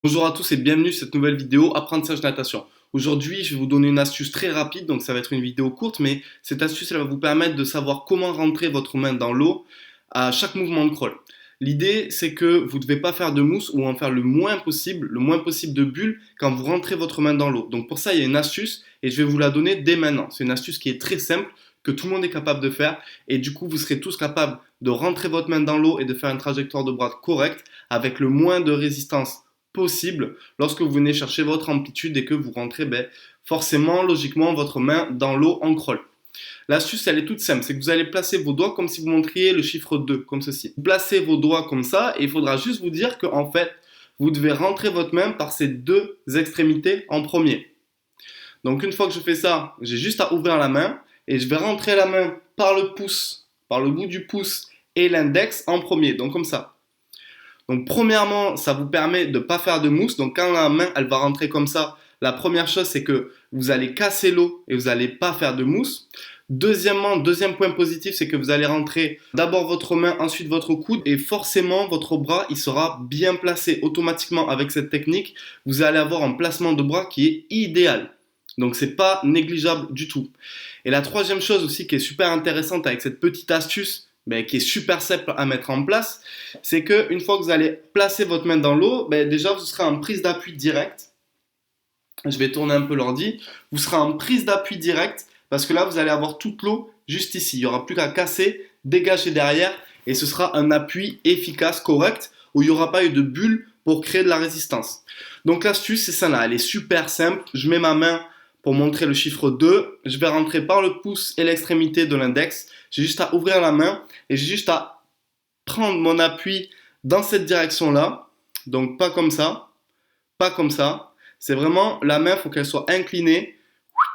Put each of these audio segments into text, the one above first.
Bonjour à tous et bienvenue sur cette nouvelle vidéo Apprentissage natation. Aujourd'hui, je vais vous donner une astuce très rapide, donc ça va être une vidéo courte, mais cette astuce elle va vous permettre de savoir comment rentrer votre main dans l'eau à chaque mouvement de crawl. L'idée, c'est que vous ne devez pas faire de mousse ou en faire le moins possible de bulles quand vous rentrez votre main dans l'eau. Donc pour ça, il y a une astuce et je vais vous la donner dès maintenant. C'est une astuce qui est très simple, que tout le monde est capable de faire et du coup, vous serez tous capables de rentrer votre main dans l'eau et de faire une trajectoire de bras correcte avec le moins de résistance possible lorsque vous venez chercher votre amplitude et que vous rentrez forcément, logiquement, votre main dans l'eau en crawl. L'astuce, elle est toute simple, c'est que vous allez placer vos doigts comme si vous montriez le chiffre 2, comme ceci. Vous placez vos doigts comme ça et il faudra juste vous dire qu'en fait, vous devez rentrer votre main par ces deux extrémités en premier. Donc une fois que je fais ça, j'ai juste à ouvrir la main et je vais rentrer la main par le pouce, par le bout du pouce et l'index en premier, donc comme ça. Donc premièrement, ça vous permet de ne pas faire de mousse. Donc quand la main elle va rentrer comme ça, la première chose c'est que vous allez casser l'eau et vous n'allez pas faire de mousse. Deuxièmement, deuxième point positif, c'est que vous allez rentrer d'abord votre main, ensuite votre coude et forcément votre bras il sera bien placé automatiquement avec cette technique. Vous allez avoir un placement de bras qui est idéal. Donc c'est pas négligeable du tout. Et la troisième chose aussi qui est super intéressante avec cette petite astuce, qui est super simple à mettre en place, c'est qu'une fois que vous allez placer votre main dans l'eau, déjà vous serez en prise d'appui direct. Je vais tourner un peu l'ordi. Vous serez en prise d'appui direct parce que là vous allez avoir toute l'eau juste ici. Il n'y aura plus qu'à casser, dégager derrière et ce sera un appui efficace, correct, où il n'y aura pas eu de bulle pour créer de la résistance. Donc l'astuce c'est ça là, elle est super simple. Je mets ma main pour montrer le chiffre 2, je vais rentrer par le pouce et l'extrémité de l'index. J'ai juste à ouvrir la main et j'ai juste à prendre mon appui dans cette direction-là. Donc pas comme ça, pas comme ça. C'est vraiment la main, il faut qu'elle soit inclinée.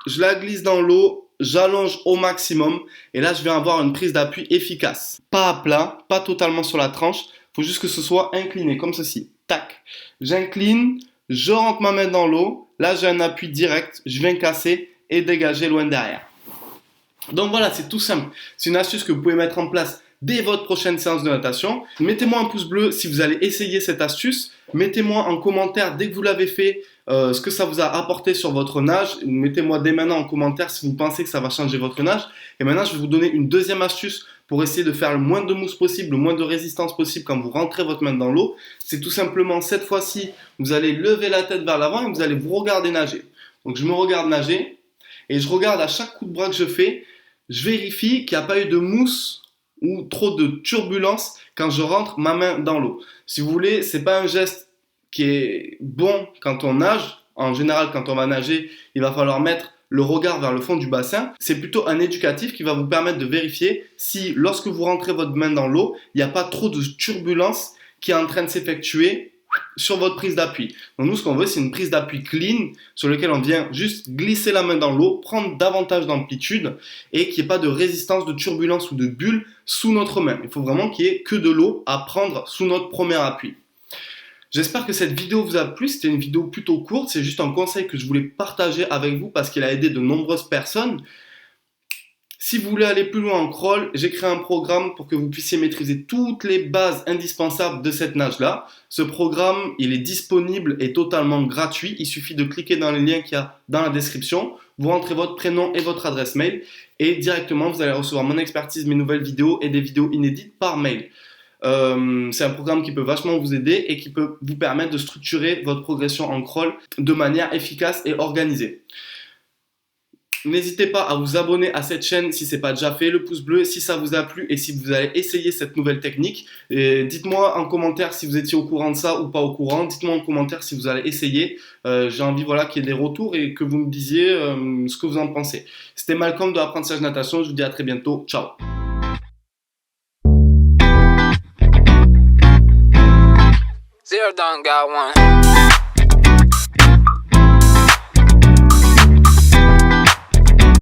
Je la glisse dans l'eau, j'allonge au maximum et là je vais avoir une prise d'appui efficace. Pas à plat, pas totalement sur la tranche, il faut juste que ce soit incliné comme ceci. Tac, j'incline, je rentre ma main dans l'eau. Là, j'ai un appui direct, je viens casser et dégager loin derrière. Donc voilà, c'est tout simple. C'est une astuce que vous pouvez mettre en place dès votre prochaine séance de natation. Mettez-moi un pouce bleu si vous allez essayer cette astuce. Mettez-moi en commentaire dès que vous l'avez fait ce que ça vous a apporté sur votre nage. Mettez-moi dès maintenant en commentaire si vous pensez que ça va changer votre nage. Et maintenant, je vais vous donner une deuxième astuce pour essayer de faire le moins de mousse possible, le moins de résistance possible quand vous rentrez votre main dans l'eau. C'est tout simplement cette fois-ci, vous allez lever la tête vers l'avant et vous allez vous regarder nager. Donc je me regarde nager et je regarde à chaque coup de bras que je fais, je vérifie qu'il n'y a pas eu de mousse ou trop de turbulence quand je rentre ma main dans l'eau. Si vous voulez, c'est pas un geste qui est bon quand on nage. En général, quand on va nager, il va falloir mettre le regard vers le fond du bassin. C'est plutôt un éducatif qui va vous permettre de vérifier si, lorsque vous rentrez votre main dans l'eau, il n'y a pas trop de turbulence qui est en train de s'effectuer sur votre prise d'appui. Donc nous, ce qu'on veut, c'est une prise d'appui clean sur laquelle on vient juste glisser la main dans l'eau, prendre davantage d'amplitude et qu'il n'y ait pas de résistance, de turbulence ou de bulle sous notre main. Il faut vraiment qu'il n'y ait que de l'eau à prendre sous notre premier appui. J'espère que cette vidéo vous a plu. C'était une vidéo plutôt courte. C'est juste un conseil que je voulais partager avec vous parce qu'il a aidé de nombreuses personnes. Si vous voulez aller plus loin en crawl, j'ai créé un programme pour que vous puissiez maîtriser toutes les bases indispensables de cette nage-là. Ce programme, il est disponible et totalement gratuit. Il suffit de cliquer dans les liens qu'il y a dans la description. Vous rentrez votre prénom et votre adresse mail et directement, vous allez recevoir mon expertise, mes nouvelles vidéos et des vidéos inédites par mail. C'est un programme qui peut vachement vous aider et qui peut vous permettre de structurer votre progression en crawl de manière efficace et organisée. N'hésitez pas à vous abonner à cette chaîne si ce n'est pas déjà fait, le pouce bleu si ça vous a plu et si vous allez essayer cette nouvelle technique. Dites-moi en commentaire si vous étiez au courant de ça ou pas au courant. Dites-moi en commentaire si vous allez essayer. J'ai envie qu'il y ait des retours et que vous me disiez ce que vous en pensez. C'était Malcolm de Apprentissage Natation. Je vous dis à très bientôt. Ciao. Zero done got one.